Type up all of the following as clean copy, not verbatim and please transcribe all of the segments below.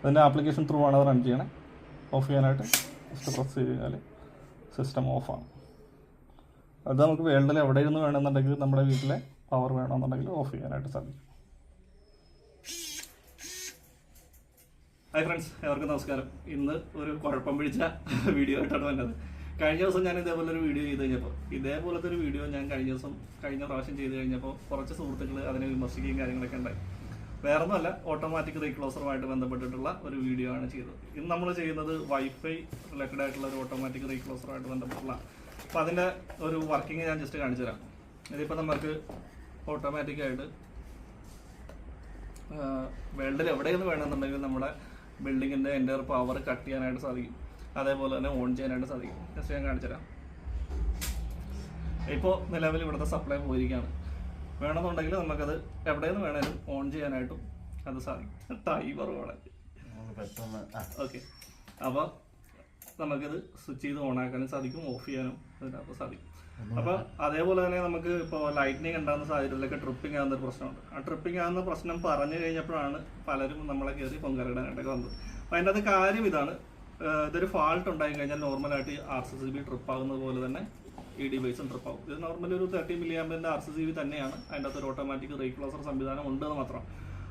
അതിൻ്റെ application through ആണ് അത് റൺ ചെയ്യണേ. ഓഫ് ചെയ്യാനായിട്ട് ജസ്റ്റ് പ്രസ് ചെയ്ത് കഴിഞ്ഞാൽ സിസ്റ്റം ഓഫാണ്. അത് നമുക്ക് വേൾഡിൽ എവിടെ ഇരുന്ന് വേണമെന്നുണ്ടെങ്കിൽ നമ്മുടെ വീട്ടിലെ പവർ വേണമെന്നുണ്ടെങ്കിൽ ഓഫ് ചെയ്യാനായിട്ട് സാധിക്കും. ഹായ് ഫ്രണ്ട്സ്, എല്ലാവർക്കും നമസ്കാരം. ഇന്ന് ഒരു കുഴപ്പം പിടിച്ച വീഡിയോ ആയിട്ടാണ് വന്നത്. കഴിഞ്ഞ ദിവസം ഞാൻ ഇതേപോലെ ഒരു വീഡിയോ ചെയ്ത് കഴിഞ്ഞപ്പോൾ ഇതേപോലത്തെ ഒരു വീഡിയോ ഞാൻ കഴിഞ്ഞ പ്രാവശ്യം ചെയ്ത് കഴിഞ്ഞപ്പോൾ കുറച്ച് സുഹൃത്തുക്കൾ അതിനെ വിമർശിക്കുകയും കാര്യങ്ങളൊക്കെ ഉണ്ടായി. വേറൊന്നുമല്ല, ഓട്ടോമാറ്റിക് റീക്ലോസറുമായിട്ട് ബന്ധപ്പെട്ടിട്ടുള്ള ഒരു വീഡിയോ ആണ് ചെയ്തത്. ഇന്ന് നമ്മൾ ചെയ്യുന്നത് വൈഫൈ റിലേറ്റഡ് ആയിട്ടുള്ള ഒരു ഓട്ടോമാറ്റിക് റീക്ലോസറുമായിട്ട് ബന്ധപ്പെട്ടുള്ള. അപ്പോൾ അതിൻ്റെ ഒരു വർക്കിംഗ് ഞാൻ ജസ്റ്റ് കാണിച്ചു തരാം. ഇതിപ്പോൾ നമുക്ക് ഓട്ടോമാറ്റിക്കായിട്ട് വേൾഡിൽ എവിടെയെന്ന് വേണമെന്നുണ്ടെങ്കിൽ നമ്മുടെ ബിൽഡിങ്ങിൻ്റെ എൻ്റയർ പവർ കട്ട് ചെയ്യാനായിട്ട് സാധിക്കും, അതേപോലെ തന്നെ ഓൺ ചെയ്യാനായിട്ട് സാധിക്കും. ജസ്റ്റ് ഞാൻ കാണിച്ചു തരാം. ഇപ്പോൾ നിലവിൽ ഇവിടുത്തെ സപ്ലൈ പോയിരിക്കുകയാണ്. വേണമെന്നുണ്ടെങ്കിൽ നമുക്കത് എവിടെയെന്ന് വേണേലും ഓൺ ചെയ്യാനായിട്ടും അത് സാധിക്കും. ടൈമർ വേണം. ഓക്കെ, അപ്പോൾ നമുക്കിത് സ്വിച്ച് ചെയ്ത് ഓൺ ആക്കാനും സാധിക്കും, ഓഫ് ചെയ്യാനും അതിനകത്ത് സാധിക്കും. അപ്പോൾ അതേപോലെ തന്നെ നമുക്ക് ഇപ്പോൾ ലൈറ്റ്നിങ് ഉണ്ടാകുന്ന സാഹചര്യത്തിലൊക്കെ ട്രിപ്പിംഗ് ആകുന്ന ഒരു പ്രശ്നമുണ്ട്. ആ ട്രിപ്പിംഗ് ആകുന്ന പ്രശ്നം പറഞ്ഞു കഴിഞ്ഞപ്പോഴാണ് പലരും നമ്മളെ കയറി പൊങ്കലിടാനായിട്ടൊക്കെ വന്നത്. അപ്പോൾ അതിൻ്റെ അത് കാര്യം ഇതാണ്. ഇതൊരു ഫാൾട്ട് ഉണ്ടായി കഴിഞ്ഞാൽ നോർമലായിട്ട് RCCB ട്രിപ്പ് ആകുന്നത് പോലെ തന്നെ ഈ ഡിവൈസും ട്രിപ്പ് ആകും. ഇത് നോർമലി ഒരു 30 mAh RCCB തന്നെയാണ്. അതിൻ്റെ അകത്ത് ഒരു ഓട്ടോമാറ്റിക് റീക്ലോസർ സംവിധാനം ഉണ്ടെന്ന് മാത്രം.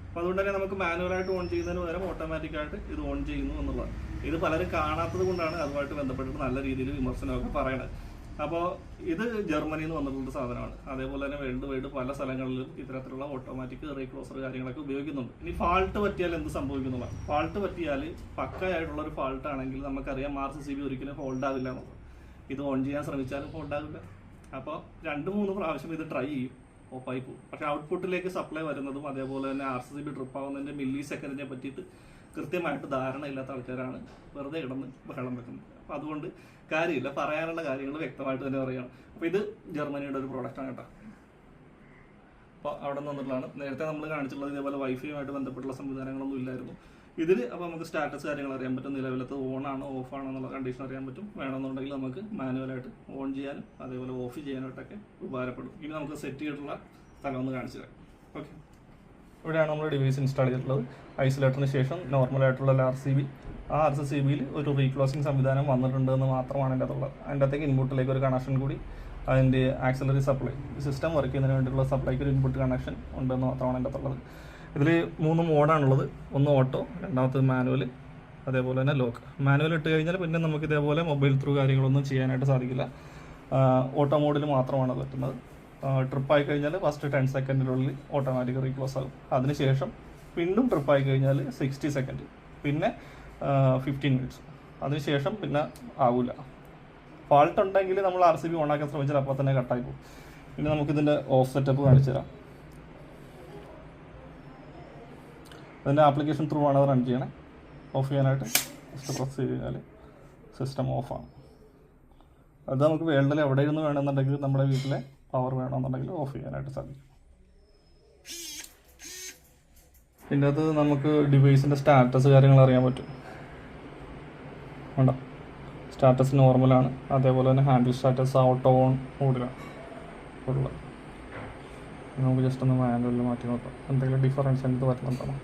അപ്പോൾ അതുകൊണ്ട് തന്നെ നമുക്ക് മാനുവലായിട്ട് ഓൺ ചെയ്യുന്നതിന് പകരം ഓട്ടോമാറ്റിക്കായിട്ട് ഇത് ഓൺ ചെയ്യുന്നു എന്നുള്ളതാണ്. ഇത് പലരും കാണാത്തത് കൊണ്ടാണ് അതുമായിട്ട് ബന്ധപ്പെട്ടിട്ട് നല്ല രീതിയിൽ വിമർശനമൊക്കെ പറയണത്. അപ്പോൾ ഇത് ജർമ്മനിയിൽ നിന്ന് വന്നിട്ടുള്ള സാധനമാണ്. അതേപോലെ തന്നെ വേൾഡ് വൈഡ് പല സ്ഥലങ്ങളിലും ഇത്തരത്തിലുള്ള ഓട്ടോമാറ്റിക് റീക്ലോസർ കാര്യങ്ങളൊക്കെ ഉപയോഗിക്കുന്നുണ്ട്. ഇനി ഫാൾട്ട് പറ്റിയാൽ എന്ത് സംഭവിക്കുന്നുള്ളതാണ്. ഫാൾട്ട് പറ്റിയാൽ പക്കയായിട്ടുള്ള ഒരു ഫാൾട്ട് ആണെങ്കിൽ നമുക്കറിയാം RCCB ഒരിക്കലും ഹോൾഡ് ആവില്ല എന്നുള്ളത്. ഇത് ഓൺ ചെയ്യാൻ ശ്രമിച്ചാലും ഹോൾഡ് ആവില്ല. അപ്പോൾ 2-3 പ്രാവശ്യം ഇത് ട്രൈ ചെയ്യും, ഓഫായി പോകും. പക്ഷേ ഔട്ട്പുട്ടിലേക്ക് സപ്ലൈ വരുന്നതും അതേപോലെ തന്നെ RCCB ട്രിപ്പ് ആവുന്നതിൻ്റെ മില്ലി സെക്കൻഡിനെ പറ്റിയിട്ട് കൃത്യമായിട്ട് ധാരണയില്ലാത്ത ആൾക്കാരാണ് വെറുതെ കിടന്ന് ബഹളം വെക്കുന്നത്. അപ്പോൾ അതുകൊണ്ട് കാര്യമില്ല, പറയാനുള്ള കാര്യങ്ങൾ വ്യക്തമായിട്ട് തന്നെ പറയുകയാണ്. അപ്പോൾ ഇത് ജർമ്മനിയുടെ ഒരു പ്രോഡക്റ്റാണ് കേട്ടോ. അപ്പോൾ അവിടെ നിന്നുള്ളതാണ്. നേരത്തെ നമ്മൾ കാണിച്ചിട്ടുള്ളത് ഇതേപോലെ വൈഫൈയുമായിട്ട് ബന്ധപ്പെട്ടുള്ള സംവിധാനങ്ങളൊന്നും ഇല്ലായിരുന്നു ഇതിൽ. അപ്പോൾ നമുക്ക് സ്റ്റാറ്റസ് കാര്യങ്ങൾ അറിയാൻ പറ്റും, നിലവിലത്തെ ഓൺ ആണോ ഓഫ് ആണോ എന്നുള്ള കണ്ടീഷൻ അറിയാൻ പറ്റും. വേണമെന്നുണ്ടെങ്കിൽ നമുക്ക് മാനുവലായിട്ട് ഓൺ ചെയ്യാനും അതേപോലെ ഓഫ് ചെയ്യാനായിട്ടൊക്കെ ഉപകാരപ്പെടും. ഇനി നമുക്ക് സെറ്റ് ചെയ്തിട്ടുള്ള സ്ഥലം ഒന്ന് കാണിച്ചു തരാം. ഓക്കെ, ഇവിടെയാണ് നമ്മൾ ഡിവൈസ് ഇൻസ്റ്റാൾ ചെയ്തിട്ടുള്ളത്. ഐസൊലേറ്ററിന് ശേഷം നോർമലായിട്ടുള്ള RCB, ആ RCCBയിൽ ഒരു റീക്ലോസിങ് സംവിധാനം വന്നിട്ടുണ്ടെന്ന് മാത്രമാണ് എൻ്റെ അകത്തുള്ളത്. അതിൻ്റെ അകത്തേക്ക് ഇൻപുട്ടിലേക്ക് ഒരു കണക്ഷൻ കൂടി അതിൻ്റെ ആക്സിലറി സപ്ലൈ സിസ്റ്റം വർക്ക് ചെയ്യുന്നതിന് വേണ്ടിയിട്ടുള്ള സപ്ലൈക്ക് ഒരു ഇൻപുട്ട് കണക്ഷൻ ഉണ്ടെന്ന് മാത്രമാണ് എൻ്റെ അകത്തുള്ളത്. ഇതിൽ 3 മോഡാണുള്ളത്. ഒന്ന് ഓട്ടോ, രണ്ടാമത്തത് മാനുവൽ, അതേപോലെ തന്നെ ലോക്ക്. മാനുവൽ ഇട്ട് കഴിഞ്ഞാൽ പിന്നെ നമുക്ക് ഇതേപോലെ മൊബൈൽ ത്രൂ കാര്യങ്ങളൊന്നും ചെയ്യാനായിട്ട് സാധിക്കില്ല. ഓട്ടോ മോഡിൽ മാത്രമാണ് പറ്റുന്നത്. ട്രിപ്പായി കഴിഞ്ഞാൽ ഫസ്റ്റ് 10 സെക്കൻഡിനുള്ളിൽ ഓട്ടോമാറ്റിക് റീക്ലോസ് ആകും. അതിനുശേഷം വീണ്ടും ട്രിപ്പായി കഴിഞ്ഞാൽ 60 സെക്കൻഡ്, പിന്നെ 15 മിനിറ്റ്സ്. അതിനുശേഷം പിന്നെ ആവില്ല. ഫാൾട്ട് ഉണ്ടെങ്കിൽ നമ്മൾ RCB ഓണാക്കാൻ ശ്രമിച്ചാൽ അപ്പോൾ തന്നെ കട്ടായി പോകും. പിന്നെ നമുക്കിതിൻ്റെ ഓഫ് സെറ്റപ്പ് കാണിച്ചു തരാം. അതിൻ്റെ ആപ്ലിക്കേഷൻ ത്രൂ ആണ് അത് റൺ ചെയ്യണേ. ഓഫ് ചെയ്യാനായിട്ട് ജസ്റ്റ് പ്രസ് ചെയ്ത് കഴിഞ്ഞാൽ സിസ്റ്റം ഓഫാണ്. അത് നമുക്ക് വേൾഡിൽ എവിടെ ഇരുന്ന് വേണമെന്നുണ്ടെങ്കിൽ നമ്മുടെ വീട്ടിലെ പവർ വേണമെന്നുണ്ടെങ്കിൽ ഓഫ് ചെയ്യാനായിട്ട് സാധിക്കും. പിന്നെ അത് നമുക്ക് ഡിവൈസിൻ്റെ സ്റ്റാറ്റസ് കാര്യങ്ങൾ അറിയാൻ പറ്റും. വേണ്ട, സ്റ്റാറ്റസ് നോർമലാണ്. അതേപോലെ തന്നെ ഹാൻഡിൽ സ്റ്റാറ്റസ് ഓട്ടോ ഓൺ മോഡിലാണ് ഉള്ളത്. നമുക്ക് ജസ്റ്റ് ഒന്ന് മാനുവലിൽ മാറ്റി നോക്കാം, എന്തെങ്കിലും ഡിഫറൻസ് എന്ത് വരുന്നുണ്ടോ.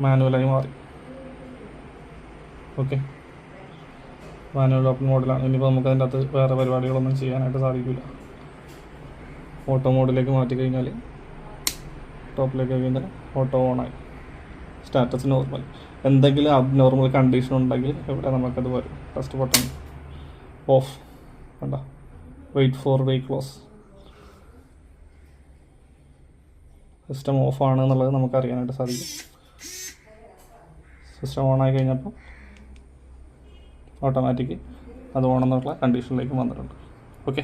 മാനുവലായി മാറി. ഓക്കെ, മാനുവൽ ഓപ്പൺ മോഡിലാണ്. ഇനിയിപ്പോൾ നമുക്ക് അതിൻ്റെ അകത്ത് വേറെ പരിപാടികളൊന്നും ചെയ്യാനായിട്ട് സാധിക്കില്ല. ഓട്ടോ മോഡിലേക്ക് മാറ്റി കഴിഞ്ഞാൽ ടോപ്പിലേക്ക് കഴിഞ്ഞാൽ ഓട്ടോ ഓണായി. Status normal. എന്തെങ്കിലും അബ്നോർമൽ കണ്ടീഷൻ ഉണ്ടെങ്കിൽ ഇവിടെ നമുക്കത് വരും. ഫസ്റ്റ് ബട്ടൺ ഓഫ്, വേണ്ട, വെയിറ്റ് ഫോർ റീക്ലോസ്. സിസ്റ്റം ഓഫാണ് എന്നുള്ളത് നമുക്ക് അറിയാനായിട്ട് സാധിക്കും. സിസ്റ്റം ഓണായി കഴിഞ്ഞപ്പോൾ ഓട്ടോമാറ്റിക് അത് ഓണെന്നുള്ള കണ്ടീഷനിലേക്ക് വന്നിട്ടുണ്ട്. ഓക്കെ.